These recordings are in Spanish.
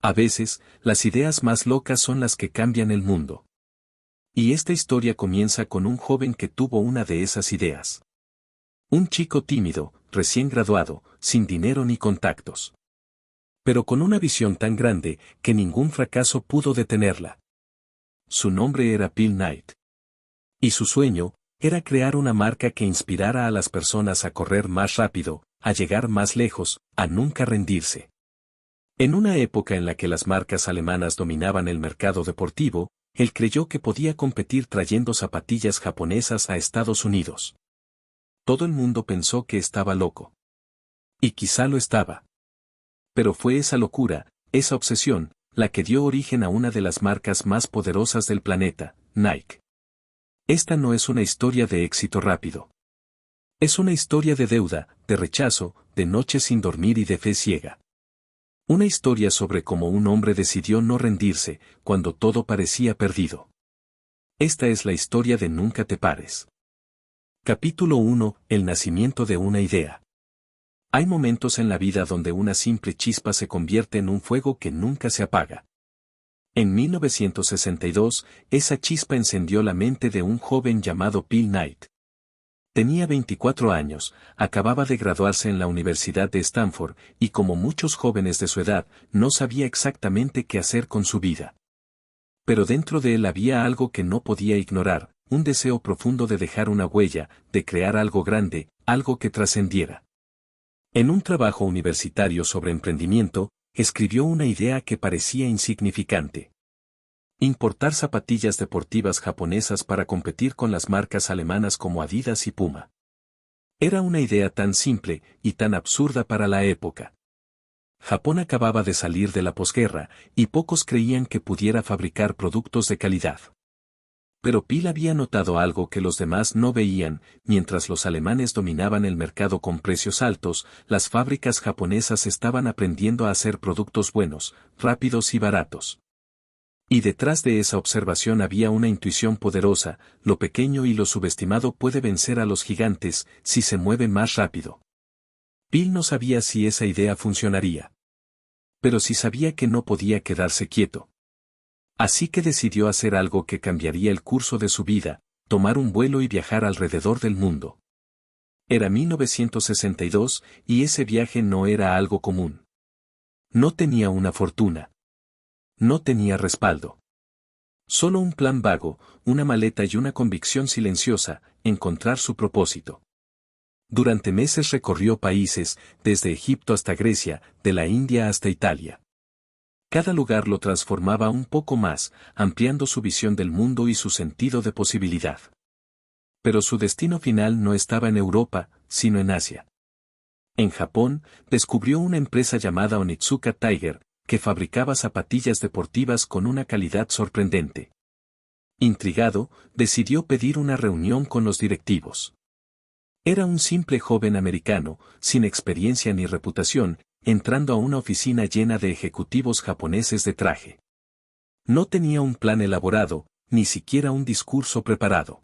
A veces, las ideas más locas son las que cambian el mundo. Y esta historia comienza con un joven que tuvo una de esas ideas. Un chico tímido, recién graduado, sin dinero ni contactos. Pero con una visión tan grande que ningún fracaso pudo detenerla. Su nombre era Bill Knight. Y su sueño era crear una marca que inspirara a las personas a correr más rápido, a llegar más lejos, a nunca rendirse. En una época en la que las marcas alemanas dominaban el mercado deportivo, él creyó que podía competir trayendo zapatillas japonesas a Estados Unidos. Todo el mundo pensó que estaba loco. Y quizá lo estaba. Pero fue esa locura, esa obsesión, la que dio origen a una de las marcas más poderosas del planeta, Nike. Esta no es una historia de éxito rápido. Es una historia de deuda, de rechazo, de noches sin dormir y de fe ciega. Una historia sobre cómo un hombre decidió no rendirse, cuando todo parecía perdido. Esta es la historia de Nunca te pares. Capítulo 1. El nacimiento de una idea. Hay momentos en la vida donde una simple chispa se convierte en un fuego que nunca se apaga. En 1962, esa chispa encendió la mente de un joven llamado Bill Knight. Tenía 24 años, acababa de graduarse en la Universidad de Stanford, y como muchos jóvenes de su edad, no sabía exactamente qué hacer con su vida. Pero dentro de él había algo que no podía ignorar, un deseo profundo de dejar una huella, de crear algo grande, algo que trascendiera. En un trabajo universitario sobre emprendimiento, escribió una idea que parecía insignificante. Importar zapatillas deportivas japonesas para competir con las marcas alemanas como Adidas y Puma. Era una idea tan simple y tan absurda para la época. Japón acababa de salir de la posguerra, y pocos creían que pudiera fabricar productos de calidad. Pero Bill había notado algo que los demás no veían: mientras los alemanes dominaban el mercado con precios altos, las fábricas japonesas estaban aprendiendo a hacer productos buenos, rápidos y baratos. Y detrás de esa observación había una intuición poderosa: lo pequeño y lo subestimado puede vencer a los gigantes si se mueve más rápido. Bill no sabía si esa idea funcionaría. Pero sí sabía que no podía quedarse quieto. Así que decidió hacer algo que cambiaría el curso de su vida: tomar un vuelo y viajar alrededor del mundo. Era 1962, y ese viaje no era algo común. No tenía una fortuna. No tenía respaldo. Solo un plan vago, una maleta y una convicción silenciosa: encontrar su propósito. Durante meses recorrió países, desde Egipto hasta Grecia, de la India hasta Italia. Cada lugar lo transformaba un poco más, ampliando su visión del mundo y su sentido de posibilidad. Pero su destino final no estaba en Europa, sino en Asia. En Japón, descubrió una empresa llamada Onitsuka Tiger, que fabricaba zapatillas deportivas con una calidad sorprendente. Intrigado, decidió pedir una reunión con los directivos. Era un simple joven americano, sin experiencia ni reputación, entrando a una oficina llena de ejecutivos japoneses de traje. No tenía un plan elaborado, ni siquiera un discurso preparado.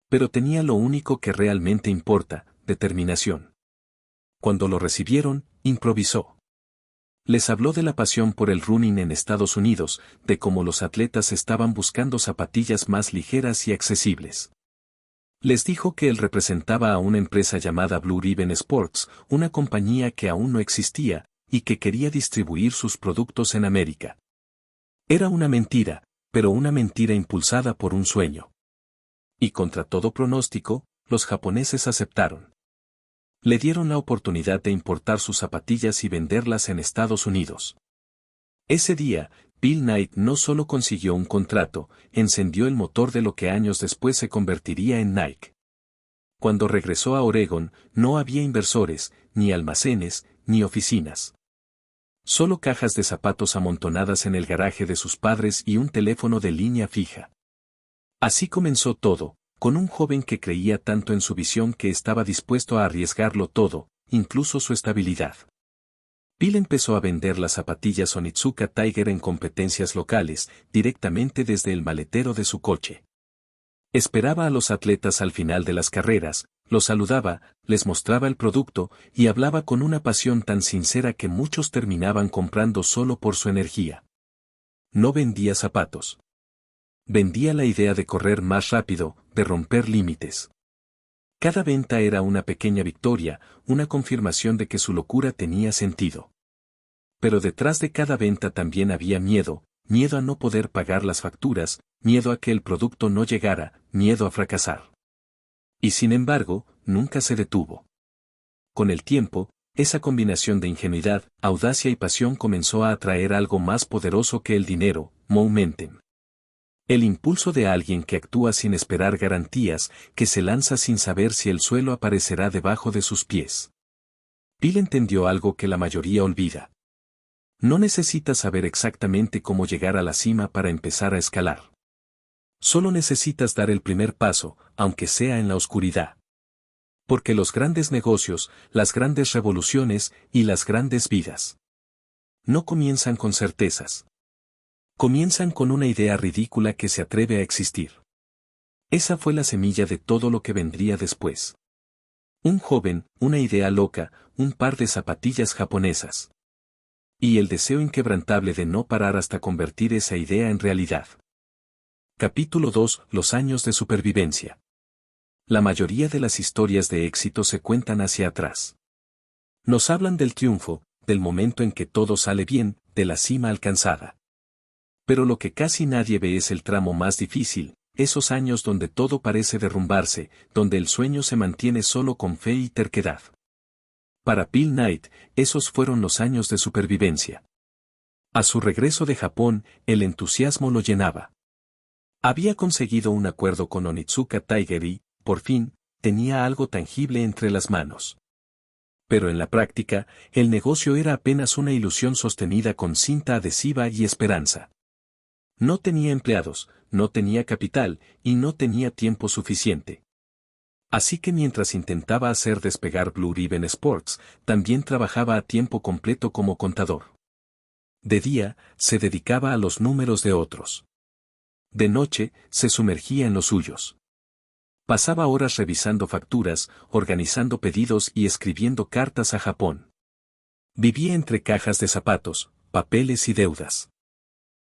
Pero tenía lo único que realmente importa: determinación. Cuando lo recibieron, improvisó. Les habló de la pasión por el running en Estados Unidos, de cómo los atletas estaban buscando zapatillas más ligeras y accesibles. Les dijo que él representaba a una empresa llamada Blue Ribbon Sports, una compañía que aún no existía, y que quería distribuir sus productos en América. Era una mentira, pero una mentira impulsada por un sueño. Y contra todo pronóstico, los japoneses aceptaron. Le dieron la oportunidad de importar sus zapatillas y venderlas en Estados Unidos. Ese día, Bill Knight no solo consiguió un contrato, encendió el motor de lo que años después se convertiría en Nike. Cuando regresó a Oregón, no había inversores, ni almacenes, ni oficinas. Solo cajas de zapatos amontonadas en el garaje de sus padres y un teléfono de línea fija. Así comenzó todo, con un joven que creía tanto en su visión que estaba dispuesto a arriesgarlo todo, incluso su estabilidad. Bill empezó a vender las zapatillas Onitsuka Tiger en competencias locales, directamente desde el maletero de su coche. Esperaba a los atletas al final de las carreras, Los saludaba, les mostraba el producto y hablaba con una pasión tan sincera que muchos terminaban comprando solo por su energía. No vendía zapatos. Vendía la idea de correr más rápido, de romper límites. Cada venta era una pequeña victoria, una confirmación de que su locura tenía sentido. Pero detrás de cada venta también había miedo, miedo a no poder pagar las facturas, miedo a que el producto no llegara, miedo a fracasar. Y sin embargo, nunca se detuvo. Con el tiempo, esa combinación de ingenuidad, audacia y pasión comenzó a atraer algo más poderoso que el dinero, momentum. El impulso de alguien que actúa sin esperar garantías, que se lanza sin saber si el suelo aparecerá debajo de sus pies. Bill entendió algo que la mayoría olvida. No necesitas saber exactamente cómo llegar a la cima para empezar a escalar. Solo necesitas dar el primer paso, aunque sea en la oscuridad. Porque los grandes negocios, las grandes revoluciones y las grandes vidas no comienzan con certezas. Comienzan con una idea ridícula que se atreve a existir. Esa fue la semilla de todo lo que vendría después. Un joven, una idea loca, un par de zapatillas japonesas. Y el deseo inquebrantable de no parar hasta convertir esa idea en realidad. Capítulo 2. Los años de supervivencia. La mayoría de las historias de éxito se cuentan hacia atrás. Nos hablan del triunfo, del momento en que todo sale bien, de la cima alcanzada. Pero lo que casi nadie ve es el tramo más difícil, esos años donde todo parece derrumbarse, donde el sueño se mantiene solo con fe y terquedad. Para Bill Knight, esos fueron los años de supervivencia. A su regreso de Japón, el entusiasmo lo llenaba. Había conseguido un acuerdo con Onitsuka Tiger y, por fin, tenía algo tangible entre las manos. Pero en la práctica, el negocio era apenas una ilusión sostenida con cinta adhesiva y esperanza. No tenía empleados, no tenía capital y no tenía tiempo suficiente. Así que mientras intentaba hacer despegar Blue Ribbon Sports, también trabajaba a tiempo completo como contador. De día, se dedicaba a los números de otros. De noche, se sumergía en los suyos. Pasaba horas revisando facturas, organizando pedidos y escribiendo cartas a Japón. Vivía entre cajas de zapatos, papeles y deudas.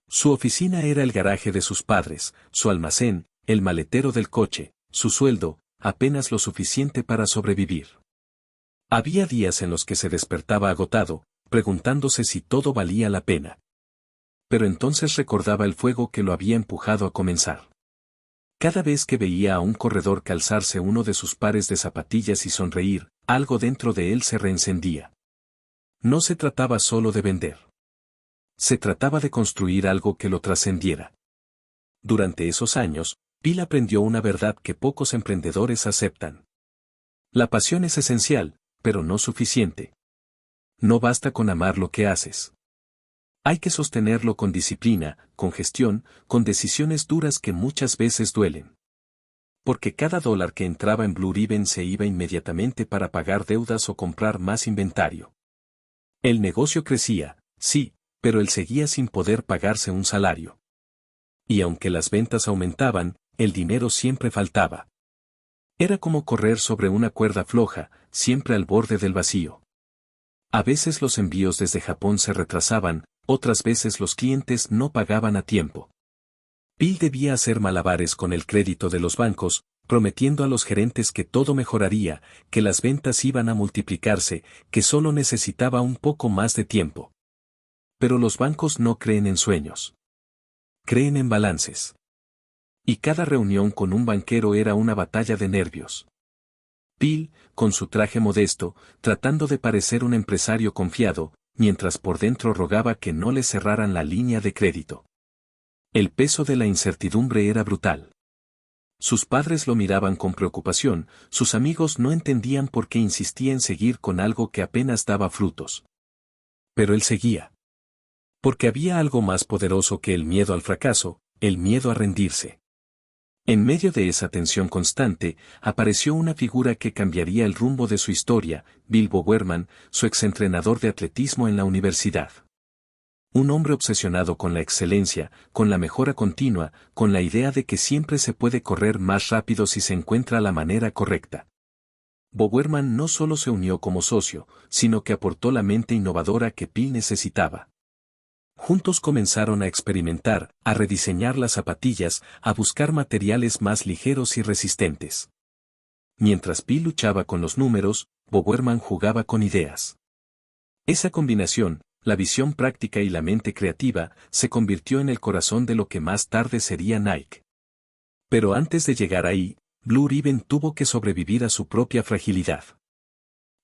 Su oficina era el garaje de sus padres, su almacén, el maletero del coche, su sueldo, apenas lo suficiente para sobrevivir. Había días en los que se despertaba agotado, preguntándose si todo valía la pena. Pero entonces recordaba el fuego que lo había empujado a comenzar. Cada vez que veía a un corredor calzarse uno de sus pares de zapatillas y sonreír, algo dentro de él se reencendía. No se trataba solo de vender. Se trataba de construir algo que lo trascendiera. Durante esos años, Bill aprendió una verdad que pocos emprendedores aceptan. La pasión es esencial, pero no suficiente. No basta con amar lo que haces. Hay que sostenerlo con disciplina, con gestión, con decisiones duras que muchas veces duelen. Porque cada dólar que entraba en Blue Ribbon se iba inmediatamente para pagar deudas o comprar más inventario. El negocio crecía, sí, pero él seguía sin poder pagarse un salario. Y aunque las ventas aumentaban, el dinero siempre faltaba. Era como correr sobre una cuerda floja, siempre al borde del vacío. A veces los envíos desde Japón se retrasaban, otras veces los clientes no pagaban a tiempo. Bill debía hacer malabares con el crédito de los bancos, prometiendo a los gerentes que todo mejoraría, que las ventas iban a multiplicarse, que solo necesitaba un poco más de tiempo. Pero los bancos no creen en sueños. Creen en balances. Y cada reunión con un banquero era una batalla de nervios. Bill, con su traje modesto, tratando de parecer un empresario confiado, mientras por dentro rogaba que no le cerraran la línea de crédito. El peso de la incertidumbre era brutal. Sus padres lo miraban con preocupación, sus amigos no entendían por qué insistía en seguir con algo que apenas daba frutos. Pero él seguía. Porque había algo más poderoso que el miedo al fracaso, el miedo a rendirse. En medio de esa tensión constante, apareció una figura que cambiaría el rumbo de su historia, Bill Bowerman, su exentrenador de atletismo en la universidad. Un hombre obsesionado con la excelencia, con la mejora continua, con la idea de que siempre se puede correr más rápido si se encuentra la manera correcta. Bowerman no solo se unió como socio, sino que aportó la mente innovadora que Phil necesitaba. Juntos comenzaron a experimentar, a rediseñar las zapatillas, a buscar materiales más ligeros y resistentes. Mientras Phil luchaba con los números, Bowerman jugaba con ideas. Esa combinación, la visión práctica y la mente creativa, se convirtió en el corazón de lo que más tarde sería Nike. Pero antes de llegar ahí, Blue Ribbon tuvo que sobrevivir a su propia fragilidad.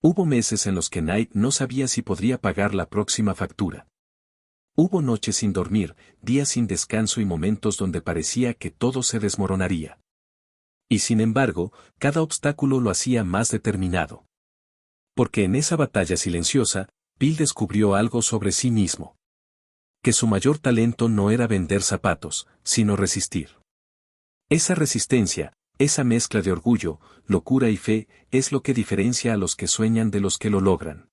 Hubo meses en los que Nike no sabía si podría pagar la próxima factura. Hubo noches sin dormir, días sin descanso y momentos donde parecía que todo se desmoronaría. Y sin embargo, cada obstáculo lo hacía más determinado. Porque en esa batalla silenciosa, Phil descubrió algo sobre sí mismo. Que su mayor talento no era vender zapatos, sino resistir. Esa resistencia, esa mezcla de orgullo, locura y fe, es lo que diferencia a los que sueñan de los que lo logran.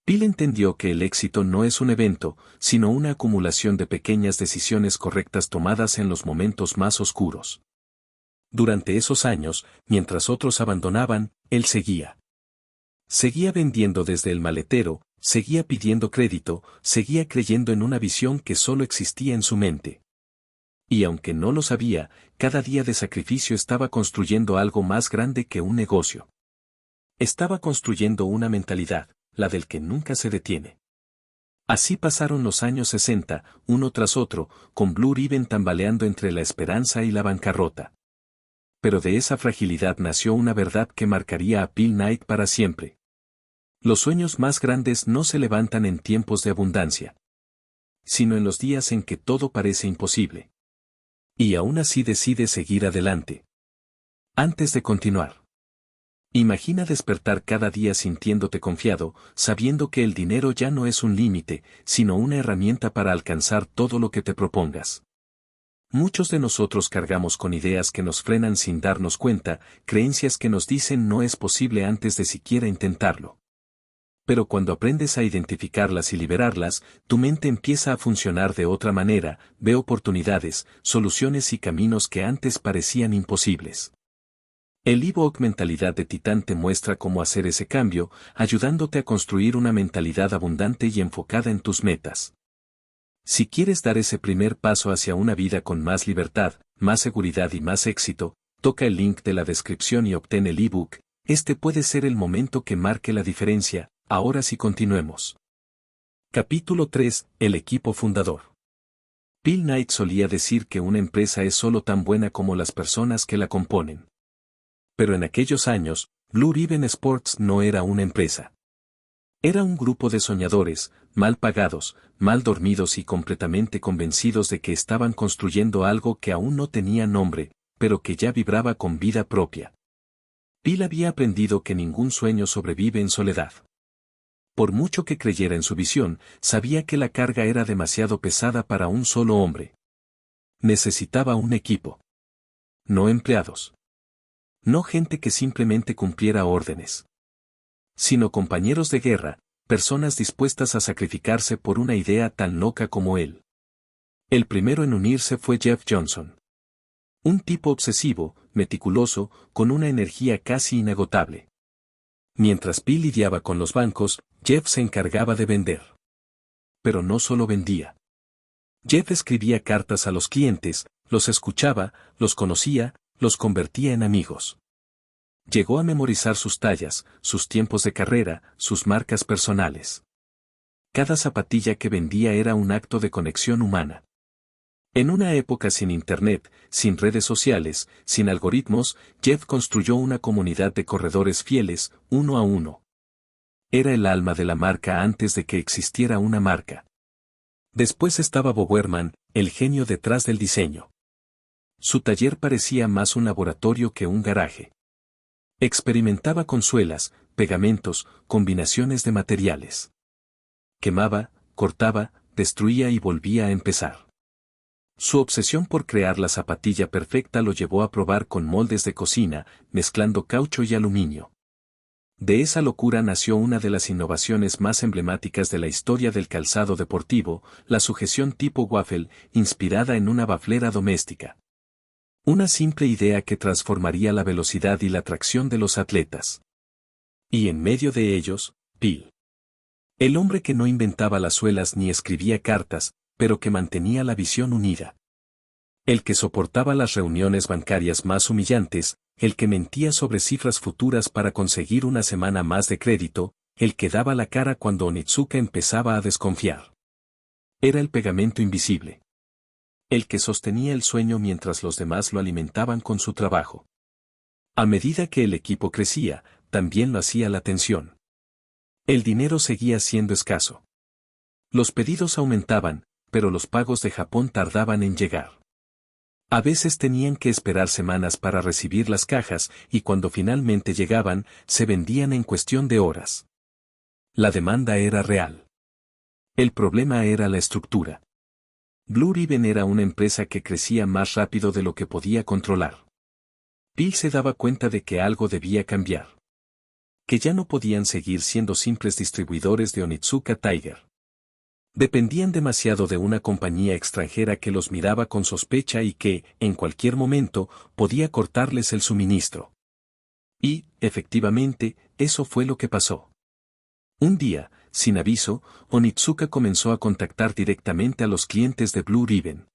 Phil entendió que el éxito no es un evento, sino una acumulación de pequeñas decisiones correctas tomadas en los momentos más oscuros. Durante esos años, mientras otros abandonaban, él seguía. Seguía vendiendo desde el maletero, seguía pidiendo crédito, seguía creyendo en una visión que solo existía en su mente. Y aunque no lo sabía, cada día de sacrificio estaba construyendo algo más grande que un negocio. Estaba construyendo una mentalidad, la del que nunca se detiene. Así pasaron los años 60, uno tras otro, con Blue Ribbon tambaleando entre la esperanza y la bancarrota. Pero de esa fragilidad nació una verdad que marcaría a Phil Knight para siempre. Los sueños más grandes no se levantan en tiempos de abundancia, sino en los días en que todo parece imposible. Y aún así decide seguir adelante. Antes de continuar, imagina despertar cada día sintiéndote confiado, sabiendo que el dinero ya no es un límite, sino una herramienta para alcanzar todo lo que te propongas. Muchos de nosotros cargamos con ideas que nos frenan sin darnos cuenta, creencias que nos dicen no es posible antes de siquiera intentarlo. Pero cuando aprendes a identificarlas y liberarlas, tu mente empieza a funcionar de otra manera, ve oportunidades, soluciones y caminos que antes parecían imposibles. El ebook Mentalidad de Titán te muestra cómo hacer ese cambio, ayudándote a construir una mentalidad abundante y enfocada en tus metas. Si quieres dar ese primer paso hacia una vida con más libertad, más seguridad y más éxito, toca el link de la descripción y obtén el ebook. Este puede ser el momento que marque la diferencia. Ahora sí continuemos. Capítulo 3. El equipo fundador. Phil Knight solía decir que una empresa es solo tan buena como las personas que la componen. Pero en aquellos años, Blue Ribbon Sports no era una empresa. Era un grupo de soñadores, mal pagados, mal dormidos y completamente convencidos de que estaban construyendo algo que aún no tenía nombre, pero que ya vibraba con vida propia. Phil había aprendido que ningún sueño sobrevive en soledad. Por mucho que creyera en su visión, sabía que la carga era demasiado pesada para un solo hombre. Necesitaba un equipo. No empleados. No gente que simplemente cumpliera órdenes. Sino compañeros de guerra, personas dispuestas a sacrificarse por una idea tan loca como él. El primero en unirse fue Jeff Johnson. Un tipo obsesivo, meticuloso, con una energía casi inagotable. Mientras Phil lidiaba con los bancos, Jeff se encargaba de vender. Pero no solo vendía. Jeff escribía cartas a los clientes, los escuchaba, los conocía, los convertía en amigos. Llegó a memorizar sus tallas, sus tiempos de carrera, sus marcas personales. Cada zapatilla que vendía era un acto de conexión humana. En una época sin internet, sin redes sociales, sin algoritmos, Jeff construyó una comunidad de corredores fieles, uno a uno. Era el alma de la marca antes de que existiera una marca. Después estaba Bowerman, el genio detrás del diseño. Su taller parecía más un laboratorio que un garaje. Experimentaba con suelas, pegamentos, combinaciones de materiales. Quemaba, cortaba, destruía y volvía a empezar. Su obsesión por crear la zapatilla perfecta lo llevó a probar con moldes de cocina, mezclando caucho y aluminio. De esa locura nació una de las innovaciones más emblemáticas de la historia del calzado deportivo, la sujeción tipo waffle, inspirada en una baflera doméstica. Una simple idea que transformaría la velocidad y la tracción de los atletas. Y en medio de ellos, Bill. El hombre que no inventaba las suelas ni escribía cartas, pero que mantenía la visión unida. El que soportaba las reuniones bancarias más humillantes, el que mentía sobre cifras futuras para conseguir una semana más de crédito, el que daba la cara cuando Onitsuka empezaba a desconfiar. Era el pegamento invisible. El que sostenía el sueño mientras los demás lo alimentaban con su trabajo. A medida que el equipo crecía, también lo hacía la tensión. El dinero seguía siendo escaso. Los pedidos aumentaban, pero los pagos de Japón tardaban en llegar. A veces tenían que esperar semanas para recibir las cajas y cuando finalmente llegaban, se vendían en cuestión de horas. La demanda era real. El problema era la estructura. Blue Ribbon era una empresa que crecía más rápido de lo que podía controlar. Bill se daba cuenta de que algo debía cambiar. Que ya no podían seguir siendo simples distribuidores de Onitsuka Tiger. Dependían demasiado de una compañía extranjera que los miraba con sospecha y que, en cualquier momento, podía cortarles el suministro. Y, efectivamente, eso fue lo que pasó. Un día, sin aviso, Onitsuka comenzó a contactar directamente a los clientes de Blue Ribbon.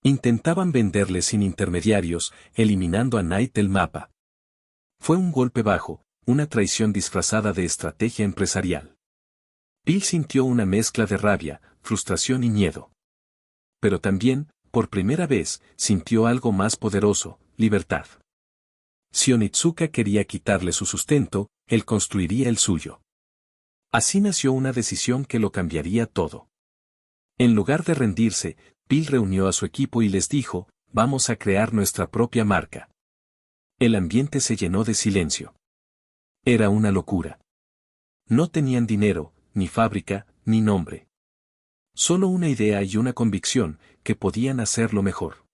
Intentaban venderles sin intermediarios, eliminando a Knight del mapa. Fue un golpe bajo, una traición disfrazada de estrategia empresarial. Bill sintió una mezcla de rabia, frustración y miedo. Pero también, por primera vez, sintió algo más poderoso, libertad. Si Onitsuka quería quitarle su sustento, él construiría el suyo. Así nació una decisión que lo cambiaría todo. En lugar de rendirse, Bill reunió a su equipo y les dijo, vamos a crear nuestra propia marca. El ambiente se llenó de silencio. Era una locura. No tenían dinero, ni fábrica, ni nombre. Solo una idea y una convicción, que podían hacerlo mejor.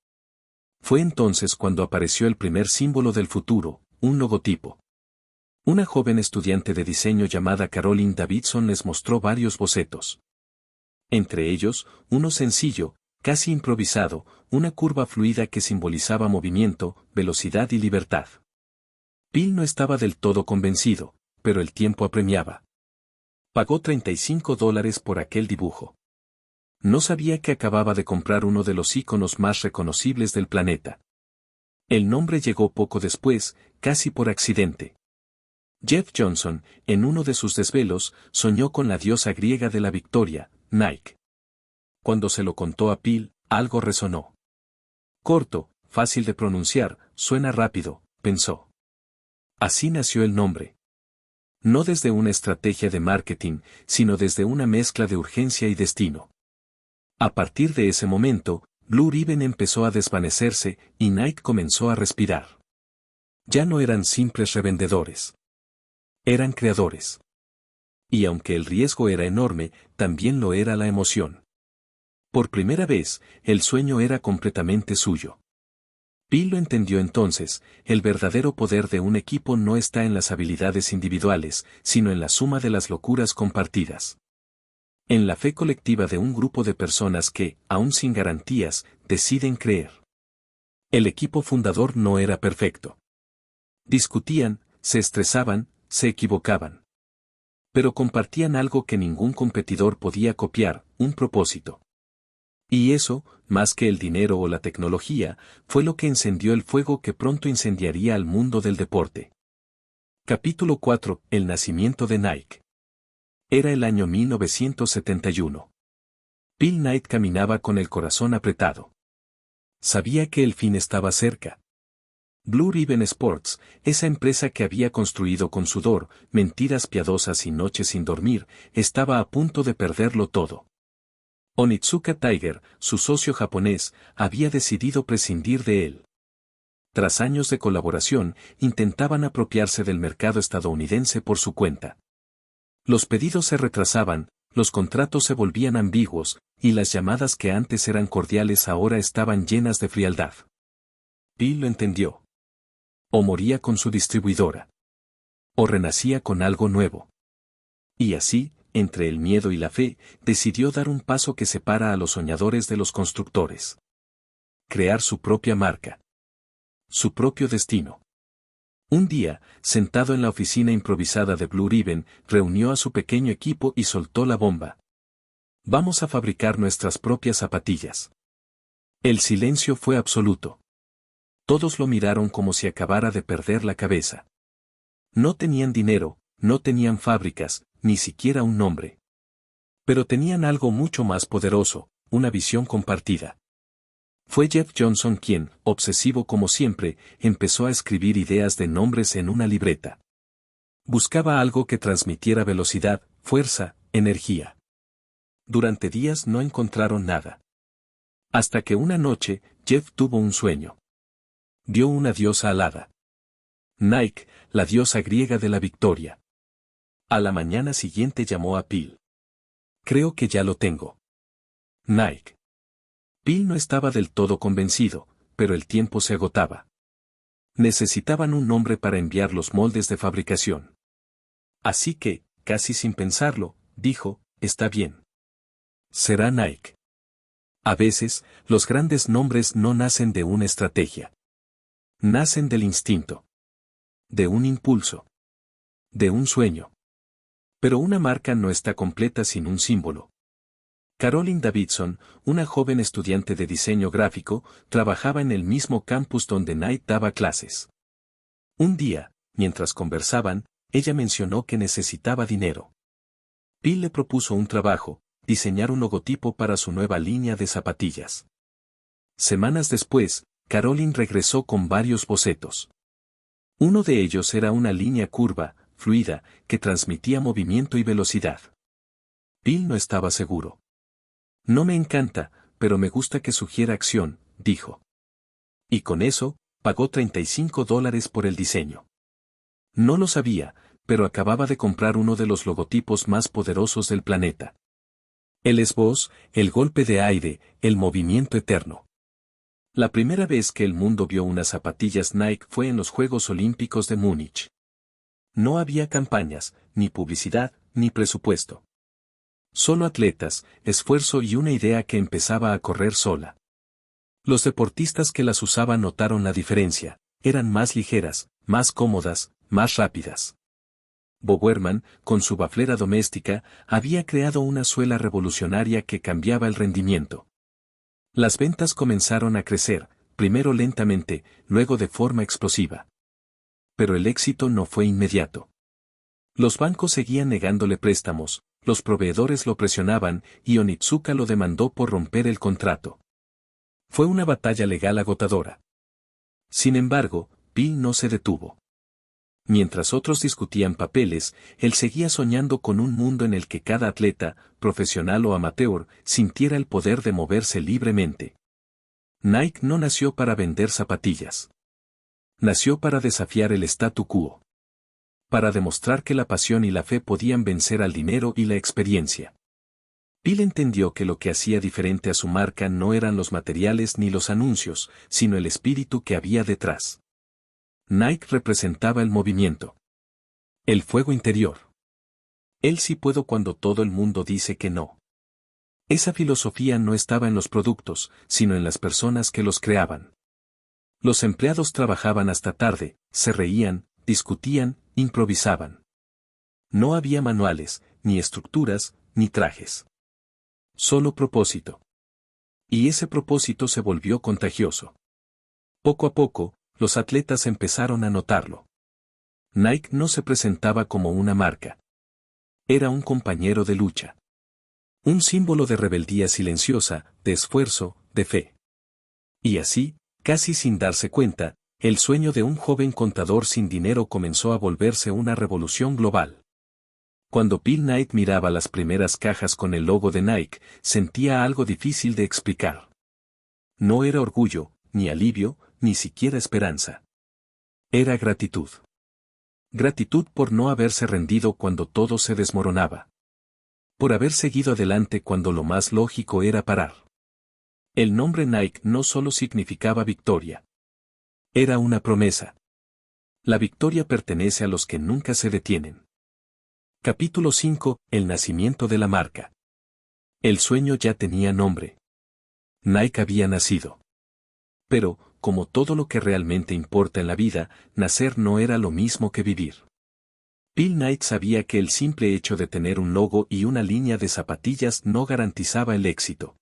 Fue entonces cuando apareció el primer símbolo del futuro, un logotipo. Una joven estudiante de diseño llamada Caroline Davidson les mostró varios bocetos. Entre ellos, uno sencillo, casi improvisado, una curva fluida que simbolizaba movimiento, velocidad y libertad. Bill no estaba del todo convencido, pero el tiempo apremiaba. Pagó $35 por aquel dibujo. No sabía que acababa de comprar uno de los íconos más reconocibles del planeta. El nombre llegó poco después, casi por accidente. Jeff Johnson, en uno de sus desvelos, soñó con la diosa griega de la victoria, Nike. Cuando se lo contó a Bill, algo resonó. Corto, fácil de pronunciar, suena rápido, pensó. Así nació el nombre. No desde una estrategia de marketing, sino desde una mezcla de urgencia y destino. A partir de ese momento, Blue Ribbon empezó a desvanecerse y Nike comenzó a respirar. Ya no eran simples revendedores. Eran creadores. Y aunque el riesgo era enorme, también lo era la emoción. Por primera vez, el sueño era completamente suyo. Bill lo entendió entonces, el verdadero poder de un equipo no está en las habilidades individuales, sino en la suma de las locuras compartidas. En la fe colectiva de un grupo de personas que, aún sin garantías, deciden creer. El equipo fundador no era perfecto. Discutían, se estresaban, se equivocaban. Pero compartían algo que ningún competidor podía copiar, un propósito. Y eso, más que el dinero o la tecnología, fue lo que encendió el fuego que pronto incendiaría al mundo del deporte. Capítulo 4. El nacimiento de Nike. Era el año 1971. Bill Knight caminaba con el corazón apretado. Sabía que el fin estaba cerca. Blue Ribbon Sports, esa empresa que había construido con sudor, mentiras piadosas y noches sin dormir, estaba a punto de perderlo todo. Onitsuka Tiger, su socio japonés, había decidido prescindir de él. Tras años de colaboración, intentaban apropiarse del mercado estadounidense por su cuenta. Los pedidos se retrasaban, los contratos se volvían ambiguos, y las llamadas que antes eran cordiales ahora estaban llenas de frialdad. Bill lo entendió. O moría con su distribuidora. O renacía con algo nuevo. Y así, entre el miedo y la fe, decidió dar un paso que separa a los soñadores de los constructores. Crear su propia marca. Su propio destino. Un día, sentado en la oficina improvisada de Blue Ribbon, reunió a su pequeño equipo y soltó la bomba. Vamos a fabricar nuestras propias zapatillas. El silencio fue absoluto. Todos lo miraron como si acabara de perder la cabeza. No tenían dinero, no tenían fábricas, ni siquiera un nombre. Pero tenían algo mucho más poderoso, una visión compartida. Fue Jeff Johnson quien, obsesivo como siempre, empezó a escribir ideas de nombres en una libreta. Buscaba algo que transmitiera velocidad, fuerza, energía. Durante días no encontraron nada. Hasta que una noche, Jeff tuvo un sueño. Vio una diosa alada. Nike, la diosa griega de la victoria. A la mañana siguiente llamó a Bill. Creo que ya lo tengo. Nike. Bill no estaba del todo convencido, pero el tiempo se agotaba. Necesitaban un nombre para enviar los moldes de fabricación. Así que, casi sin pensarlo, dijo, está bien. Será Nike. A veces, los grandes nombres no nacen de una estrategia. Nacen del instinto. De un impulso. De un sueño. Pero una marca no está completa sin un símbolo. Caroline Davidson, una joven estudiante de diseño gráfico, trabajaba en el mismo campus donde Knight daba clases. Un día, mientras conversaban, ella mencionó que necesitaba dinero. Bill le propuso un trabajo, diseñar un logotipo para su nueva línea de zapatillas. Semanas después, Caroline regresó con varios bocetos. Uno de ellos era una línea curva, fluida, que transmitía movimiento y velocidad. Bill no estaba seguro. No me encanta, pero me gusta que sugiera acción, dijo. Y con eso, pagó $35 por el diseño. No lo sabía, pero acababa de comprar uno de los logotipos más poderosos del planeta. El esboz, el golpe de aire, el movimiento eterno. La primera vez que el mundo vio unas zapatillas Nike fue en los Juegos Olímpicos de Múnich. No había campañas, ni publicidad, ni presupuesto. Solo atletas, esfuerzo y una idea que empezaba a correr sola. Los deportistas que las usaban notaron la diferencia, eran más ligeras, más cómodas, más rápidas. Bowerman, con su baflera doméstica, había creado una suela revolucionaria que cambiaba el rendimiento. Las ventas comenzaron a crecer, primero lentamente, luego de forma explosiva. Pero el éxito no fue inmediato. Los bancos seguían negándole préstamos, los proveedores lo presionaban y Onitsuka lo demandó por romper el contrato. Fue una batalla legal agotadora. Sin embargo, Bill no se detuvo. Mientras otros discutían papeles, él seguía soñando con un mundo en el que cada atleta, profesional o amateur, sintiera el poder de moverse libremente. Nike no nació para vender zapatillas. Nació para desafiar el statu quo. Para demostrar que la pasión y la fe podían vencer al dinero y la experiencia. Bill entendió que lo que hacía diferente a su marca no eran los materiales ni los anuncios, sino el espíritu que había detrás. Nike representaba el movimiento. El fuego interior. Él sí puedo cuando todo el mundo dice que no. Esa filosofía no estaba en los productos, sino en las personas que los creaban. Los empleados trabajaban hasta tarde, se reían, discutían, improvisaban. No había manuales, ni estructuras, ni trajes. Solo propósito. Y ese propósito se volvió contagioso. Poco a poco, los atletas empezaron a notarlo. Nike no se presentaba como una marca. Era un compañero de lucha. Un símbolo de rebeldía silenciosa, de esfuerzo, de fe. Y así, casi sin darse cuenta, el sueño de un joven contador sin dinero comenzó a volverse una revolución global. Cuando Bill Knight miraba las primeras cajas con el logo de Nike, sentía algo difícil de explicar. No era orgullo, ni alivio, ni siquiera esperanza. Era gratitud. Gratitud por no haberse rendido cuando todo se desmoronaba. Por haber seguido adelante cuando lo más lógico era parar. El nombre Nike no solo significaba victoria. Era una promesa. La victoria pertenece a los que nunca se detienen. Capítulo 5. El nacimiento de la marca. El sueño ya tenía nombre. Nike había nacido. Pero, como todo lo que realmente importa en la vida, nacer no era lo mismo que vivir. Bill Knight sabía que el simple hecho de tener un logo y una línea de zapatillas no garantizaba el éxito.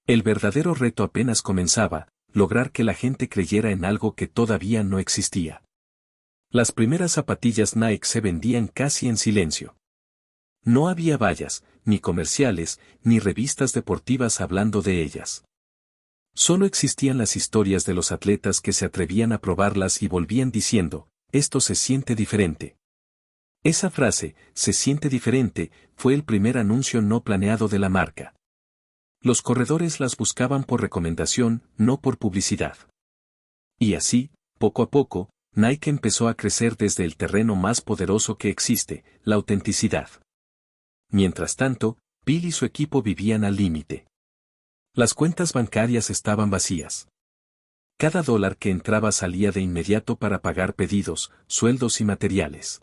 El verdadero reto apenas comenzaba, lograr que la gente creyera en algo que todavía no existía. Las primeras zapatillas Nike se vendían casi en silencio. No había vallas, ni comerciales, ni revistas deportivas hablando de ellas. Solo existían las historias de los atletas que se atrevían a probarlas y volvían diciendo, esto se siente diferente. Esa frase, se siente diferente, fue el primer anuncio no planeado de la marca. Los corredores las buscaban por recomendación, no por publicidad. Y así, poco a poco, Nike empezó a crecer desde el terreno más poderoso que existe, la autenticidad. Mientras tanto, Bill y su equipo vivían al límite. Las cuentas bancarias estaban vacías. Cada dólar que entraba salía de inmediato para pagar pedidos, sueldos y materiales.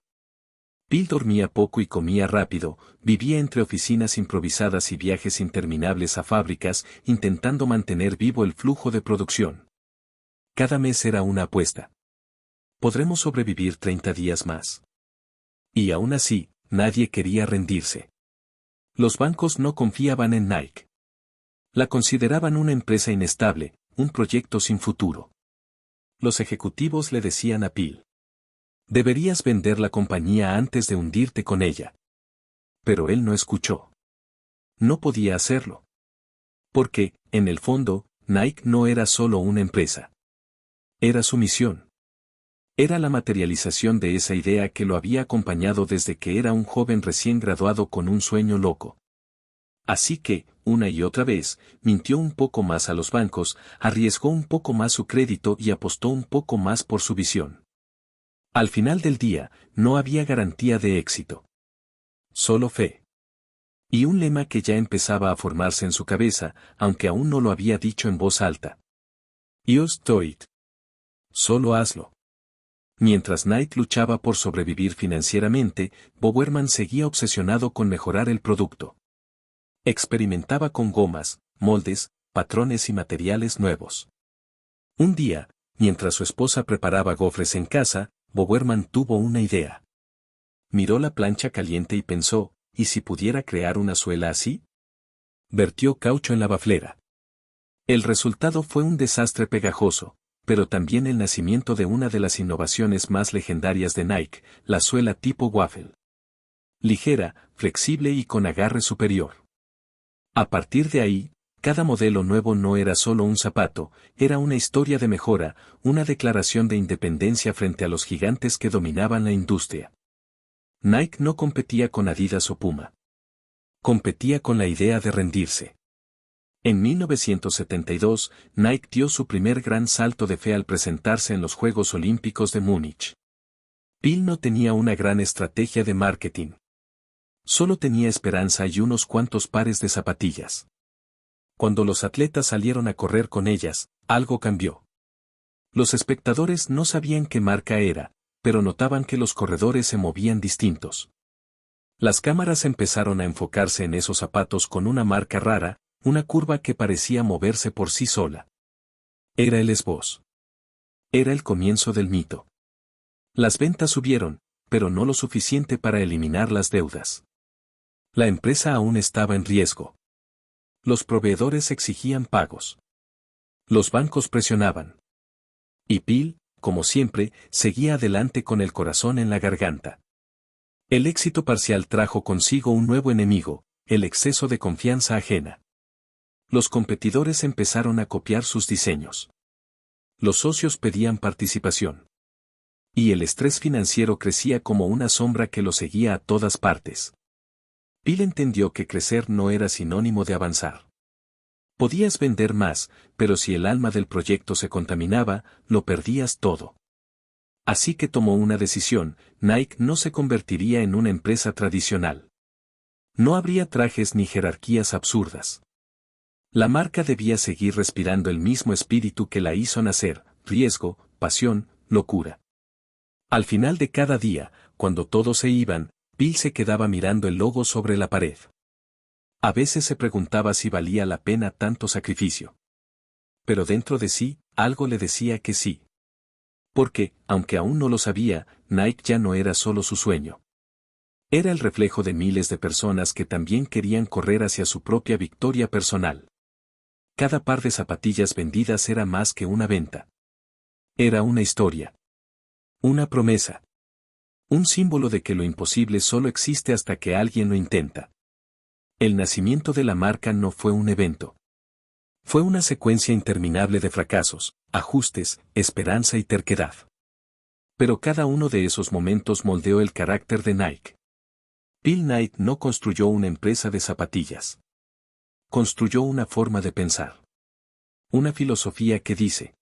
Bill dormía poco y comía rápido, vivía entre oficinas improvisadas y viajes interminables a fábricas, intentando mantener vivo el flujo de producción. Cada mes era una apuesta. ¿Podremos sobrevivir 30 días más? Y aún así, nadie quería rendirse. Los bancos no confiaban en Nike. La consideraban una empresa inestable, un proyecto sin futuro. Los ejecutivos le decían a Bill: deberías vender la compañía antes de hundirte con ella. Pero él no escuchó. No podía hacerlo. Porque, en el fondo, Nike no era solo una empresa. Era su misión. Era la materialización de esa idea que lo había acompañado desde que era un joven recién graduado con un sueño loco. Así que, una y otra vez, mintió un poco más a los bancos, arriesgó un poco más su crédito y apostó un poco más por su visión. Al final del día, no había garantía de éxito. Solo fe. Y un lema que ya empezaba a formarse en su cabeza, aunque aún no lo había dicho en voz alta. Just do it. Solo hazlo. Mientras Nike luchaba por sobrevivir financieramente, Bowerman seguía obsesionado con mejorar el producto. Experimentaba con gomas, moldes, patrones y materiales nuevos. Un día, mientras su esposa preparaba gofres en casa, Bowerman tuvo una idea. Miró la plancha caliente y pensó, ¿y si pudiera crear una suela así? Vertió caucho en la baflera. El resultado fue un desastre pegajoso, pero también el nacimiento de una de las innovaciones más legendarias de Nike, la suela tipo waffle. Ligera, flexible y con agarre superior. A partir de ahí, cada modelo nuevo no era solo un zapato, era una historia de mejora, una declaración de independencia frente a los gigantes que dominaban la industria. Nike no competía con Adidas o Puma. Competía con la idea de rendirse. En 1972, Nike dio su primer gran salto de fe al presentarse en los Juegos Olímpicos de Múnich. Bill no tenía una gran estrategia de marketing. Solo tenía esperanza y unos cuantos pares de zapatillas. Cuando los atletas salieron a correr con ellas, algo cambió. Los espectadores no sabían qué marca era, pero notaban que los corredores se movían distintos. Las cámaras empezaron a enfocarse en esos zapatos con una marca rara, una curva que parecía moverse por sí sola. Era el esbozo. Era el comienzo del mito. Las ventas subieron, pero no lo suficiente para eliminar las deudas. La empresa aún estaba en riesgo. Los proveedores exigían pagos. Los bancos presionaban. Y Bill, como siempre, seguía adelante con el corazón en la garganta. El éxito parcial trajo consigo un nuevo enemigo, el exceso de confianza ajena. Los competidores empezaron a copiar sus diseños. Los socios pedían participación. Y el estrés financiero crecía como una sombra que lo seguía a todas partes. Bill entendió que crecer no era sinónimo de avanzar. Podías vender más, pero si el alma del proyecto se contaminaba, lo perdías todo. Así que tomó una decisión: Nike no se convertiría en una empresa tradicional. No habría trajes ni jerarquías absurdas. La marca debía seguir respirando el mismo espíritu que la hizo nacer: riesgo, pasión, locura. Al final de cada día, cuando todos se iban, Bill se quedaba mirando el logo sobre la pared. A veces se preguntaba si valía la pena tanto sacrificio. pero dentro de sí, algo le decía que sí. Porque, aunque aún no lo sabía, Nike ya no era solo su sueño. Era el reflejo de miles de personas que también querían correr hacia su propia victoria personal. Cada par de zapatillas vendidas era más que una venta. Era una historia. Una promesa. Un símbolo de que lo imposible solo existe hasta que alguien lo intenta. El nacimiento de la marca no fue un evento. Fue una secuencia interminable de fracasos, ajustes, esperanza y terquedad. Pero cada uno de esos momentos moldeó el carácter de Nike. Phil Knight no construyó una empresa de zapatillas. Construyó una forma de pensar. Una filosofía que dice: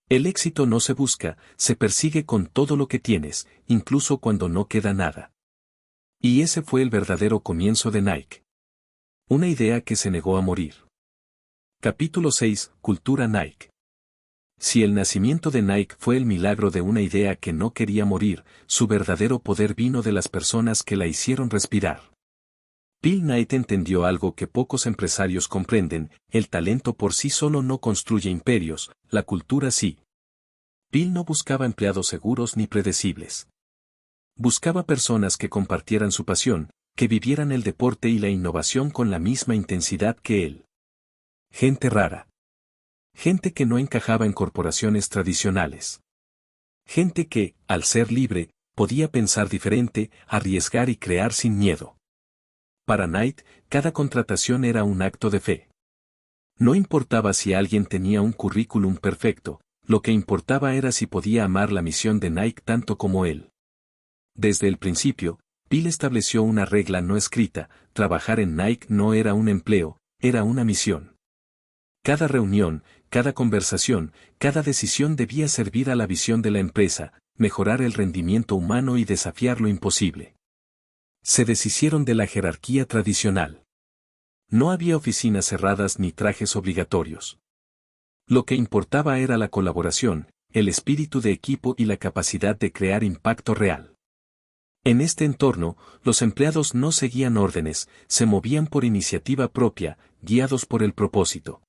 el éxito no se busca, se persigue con todo lo que tienes, incluso cuando no queda nada. Y ese fue el verdadero comienzo de Nike. Una idea que se negó a morir. Capítulo 6. Cultura Nike. Si el nacimiento de Nike fue el milagro de una idea que no quería morir, su verdadero poder vino de las personas que la hicieron respirar. Phil Knight entendió algo que pocos empresarios comprenden: el talento por sí solo no construye imperios, la cultura sí. Phil no buscaba empleados seguros ni predecibles. Buscaba personas que compartieran su pasión, que vivieran el deporte y la innovación con la misma intensidad que él. Gente rara. Gente que no encajaba en corporaciones tradicionales. Gente que, al ser libre, podía pensar diferente, arriesgar y crear sin miedo. Para Knight, cada contratación era un acto de fe. No importaba si alguien tenía un currículum perfecto, lo que importaba era si podía amar la misión de Nike tanto como él. Desde el principio, Phil estableció una regla no escrita: trabajar en Nike no era un empleo, era una misión. Cada reunión, cada conversación, cada decisión debía servir a la visión de la empresa, mejorar el rendimiento humano y desafiar lo imposible. Se deshicieron de la jerarquía tradicional. No había oficinas cerradas ni trajes obligatorios. Lo que importaba era la colaboración, el espíritu de equipo y la capacidad de crear impacto real. En este entorno, los empleados no seguían órdenes, se movían por iniciativa propia, guiados por el propósito.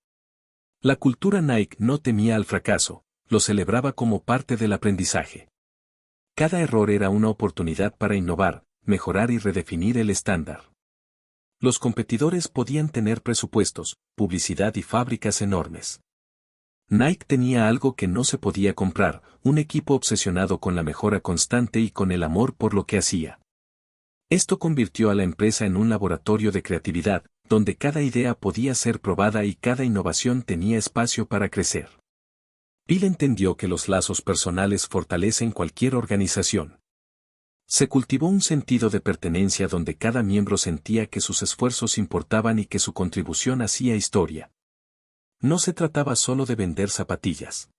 La cultura Nike no temía al fracaso, lo celebraba como parte del aprendizaje. Cada error era una oportunidad para innovar, mejorar y redefinir el estándar. Los competidores podían tener presupuestos, publicidad y fábricas enormes. Nike tenía algo que no se podía comprar: un equipo obsesionado con la mejora constante y con el amor por lo que hacía. Esto convirtió a la empresa en un laboratorio de creatividad, donde cada idea podía ser probada y cada innovación tenía espacio para crecer. Phil entendió que los lazos personales fortalecen cualquier organización. Se cultivó un sentido de pertenencia donde cada miembro sentía que sus esfuerzos importaban y que su contribución hacía historia. No se trataba solo de vender zapatillas.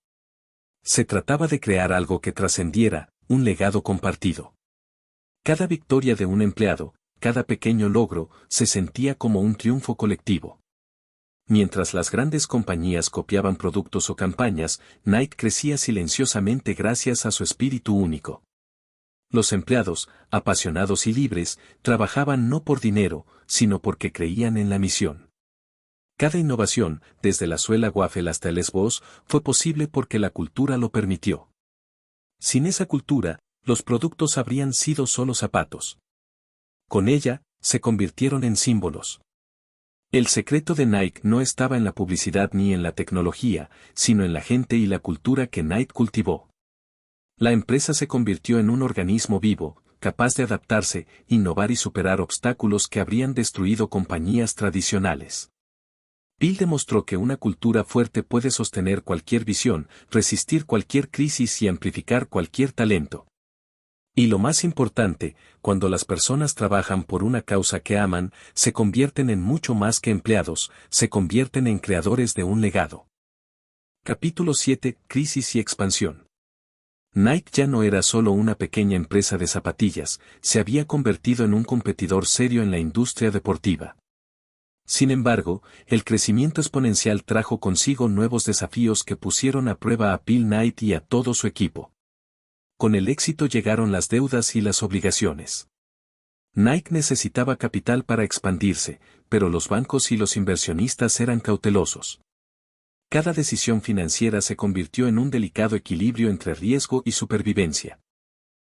Se trataba de crear algo que trascendiera, un legado compartido. Cada victoria de un empleado, cada pequeño logro, se sentía como un triunfo colectivo. Mientras las grandes compañías copiaban productos o campañas, Nike crecía silenciosamente gracias a su espíritu único. Los empleados, apasionados y libres, trabajaban no por dinero, sino porque creían en la misión. Cada innovación, desde la suela waffle hasta el esboz, fue posible porque la cultura lo permitió. Sin esa cultura, los productos habrían sido solo zapatos. Con ella, se convirtieron en símbolos. El secreto de Nike no estaba en la publicidad ni en la tecnología, sino en la gente y la cultura que Nike cultivó. La empresa se convirtió en un organismo vivo, capaz de adaptarse, innovar y superar obstáculos que habrían destruido compañías tradicionales. Phil demostró que una cultura fuerte puede sostener cualquier visión, resistir cualquier crisis y amplificar cualquier talento. Y lo más importante, cuando las personas trabajan por una causa que aman, se convierten en mucho más que empleados, se convierten en creadores de un legado. Capítulo 7. Crisis y expansión. Nike ya no era solo una pequeña empresa de zapatillas, se había convertido en un competidor serio en la industria deportiva. Sin embargo, el crecimiento exponencial trajo consigo nuevos desafíos que pusieron a prueba a Phil Knight y a todo su equipo. Con el éxito llegaron las deudas y las obligaciones. Nike necesitaba capital para expandirse, pero los bancos y los inversionistas eran cautelosos. Cada decisión financiera se convirtió en un delicado equilibrio entre riesgo y supervivencia.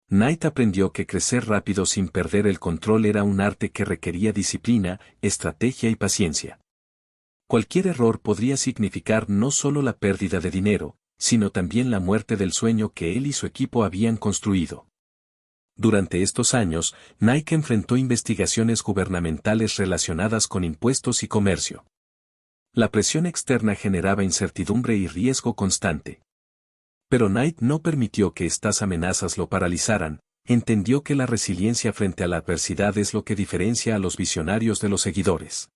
Knight aprendió que crecer rápido sin perder el control era un arte que requería disciplina, estrategia y paciencia. Cualquier error podría significar no solo la pérdida de dinero, sino también la muerte del sueño que él y su equipo habían construido. Durante estos años, Nike enfrentó investigaciones gubernamentales relacionadas con impuestos y comercio. La presión externa generaba incertidumbre y riesgo constante. Pero Knight no permitió que estas amenazas lo paralizaran, entendió que la resiliencia frente a la adversidad es lo que diferencia a los visionarios de los seguidores.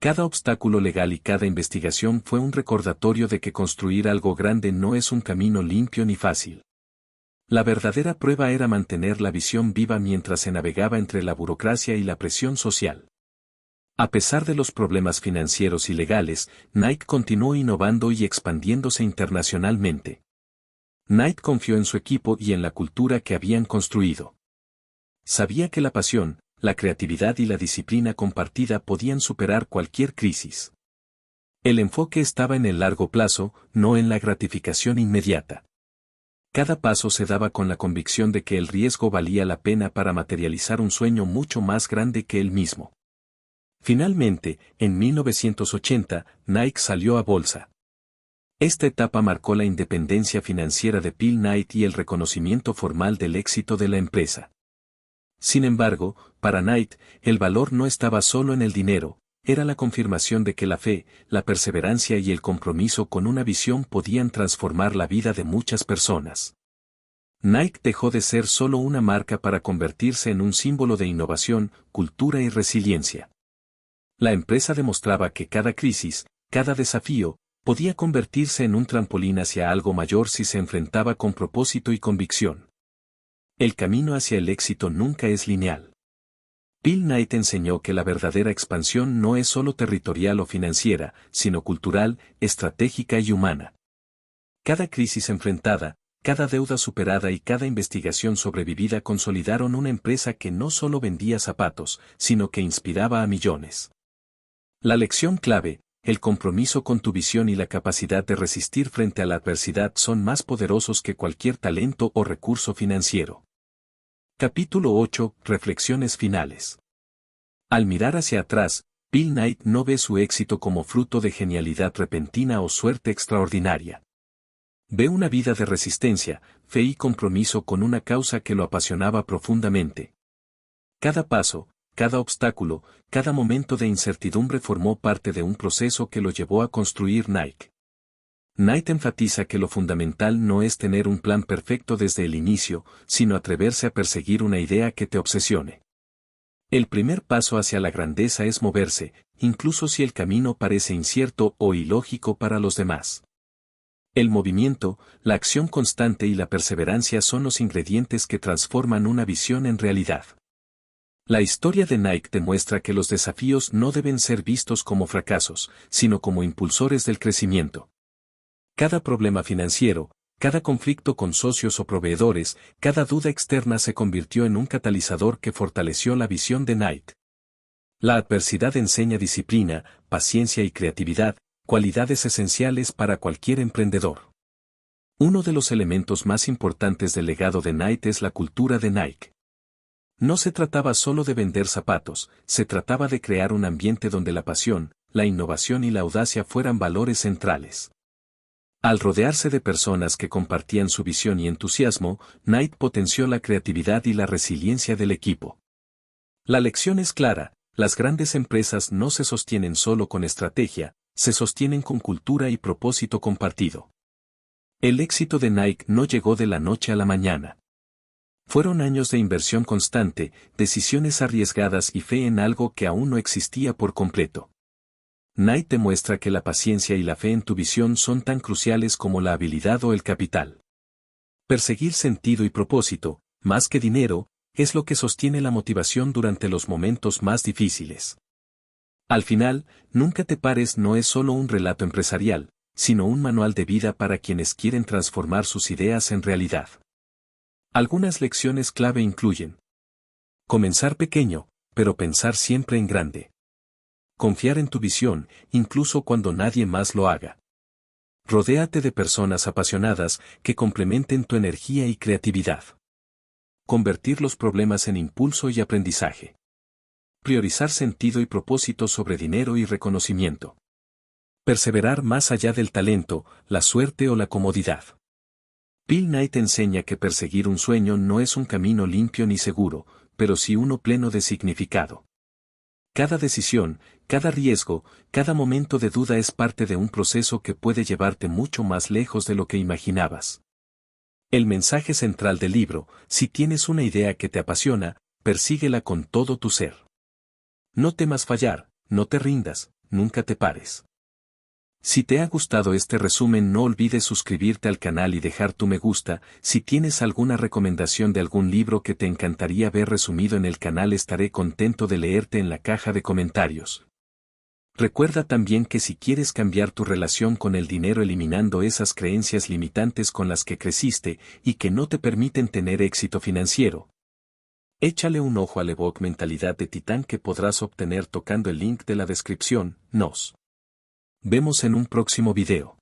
Cada obstáculo legal y cada investigación fue un recordatorio de que construir algo grande no es un camino limpio ni fácil. La verdadera prueba era mantener la visión viva mientras se navegaba entre la burocracia y la presión social. A pesar de los problemas financieros y legales, Nike continuó innovando y expandiéndose internacionalmente. Knight confió en su equipo y en la cultura que habían construido. Sabía que la pasión, la creatividad y la disciplina compartida podían superar cualquier crisis. El enfoque estaba en el largo plazo, no en la gratificación inmediata. Cada paso se daba con la convicción de que el riesgo valía la pena para materializar un sueño mucho más grande que él mismo. Finalmente, en 1980, Nike salió a bolsa. Esta etapa marcó la independencia financiera de Phil Knight y el reconocimiento formal del éxito de la empresa. Sin embargo, para Knight, el valor no estaba solo en el dinero, era la confirmación de que la fe, la perseverancia y el compromiso con una visión podían transformar la vida de muchas personas. Nike dejó de ser solo una marca para convertirse en un símbolo de innovación, cultura y resiliencia. La empresa demostraba que cada crisis, cada desafío, podía convertirse en un trampolín hacia algo mayor si se enfrentaba con propósito y convicción. El camino hacia el éxito nunca es lineal. Phil Knight enseñó que la verdadera expansión no es solo territorial o financiera, sino cultural, estratégica y humana. Cada crisis enfrentada, cada deuda superada y cada investigación sobrevivida consolidaron una empresa que no solo vendía zapatos, sino que inspiraba a millones. La lección clave, el compromiso con tu visión y la capacidad de resistir frente a la adversidad son más poderosos que cualquier talento o recurso financiero. Capítulo 8. Reflexiones finales. Al mirar hacia atrás, Phil Knight no ve su éxito como fruto de genialidad repentina o suerte extraordinaria. Ve una vida de resistencia, fe y compromiso con una causa que lo apasionaba profundamente. Cada paso, cada obstáculo, cada momento de incertidumbre formó parte de un proceso que lo llevó a construir Nike. Knight enfatiza que lo fundamental no es tener un plan perfecto desde el inicio, sino atreverse a perseguir una idea que te obsesione. El primer paso hacia la grandeza es moverse, incluso si el camino parece incierto o ilógico para los demás. El movimiento, la acción constante y la perseverancia son los ingredientes que transforman una visión en realidad. La historia de Nike demuestra que los desafíos no deben ser vistos como fracasos, sino como impulsores del crecimiento. Cada problema financiero, cada conflicto con socios o proveedores, cada duda externa se convirtió en un catalizador que fortaleció la visión de Nike. La adversidad enseña disciplina, paciencia y creatividad, cualidades esenciales para cualquier emprendedor. Uno de los elementos más importantes del legado de Nike es la cultura de Nike. No se trataba solo de vender zapatos, se trataba de crear un ambiente donde la pasión, la innovación y la audacia fueran valores centrales. Al rodearse de personas que compartían su visión y entusiasmo, Knight potenció la creatividad y la resiliencia del equipo. La lección es clara, las grandes empresas no se sostienen solo con estrategia, se sostienen con cultura y propósito compartido. El éxito de Nike no llegó de la noche a la mañana. Fueron años de inversión constante, decisiones arriesgadas y fe en algo que aún no existía por completo. Knight demuestra que la paciencia y la fe en tu visión son tan cruciales como la habilidad o el capital. Perseguir sentido y propósito, más que dinero, es lo que sostiene la motivación durante los momentos más difíciles. Al final, Nunca te pares no es solo un relato empresarial, sino un manual de vida para quienes quieren transformar sus ideas en realidad. Algunas lecciones clave incluyen: comenzar pequeño, pero pensar siempre en grande. Confiar en tu visión, incluso cuando nadie más lo haga. Rodéate de personas apasionadas que complementen tu energía y creatividad. Convertir los problemas en impulso y aprendizaje. Priorizar sentido y propósito sobre dinero y reconocimiento. Perseverar más allá del talento, la suerte o la comodidad. Bill Knight enseña que perseguir un sueño no es un camino limpio ni seguro, pero sí uno pleno de significado. Cada decisión, cada riesgo, cada momento de duda es parte de un proceso que puede llevarte mucho más lejos de lo que imaginabas. El mensaje central del libro: si tienes una idea que te apasiona, persíguela con todo tu ser. No temas fallar, no te rindas, nunca te pares. Si te ha gustado este resumen, no olvides suscribirte al canal y dejar tu me gusta. Si tienes alguna recomendación de algún libro que te encantaría ver resumido en el canal, estaré contento de leerte en la caja de comentarios. Recuerda también que si quieres cambiar tu relación con el dinero eliminando esas creencias limitantes con las que creciste y que no te permiten tener éxito financiero, échale un ojo al ebook Mentalidad de Titán que podrás obtener tocando el link de la descripción. Nos vemos en un próximo video.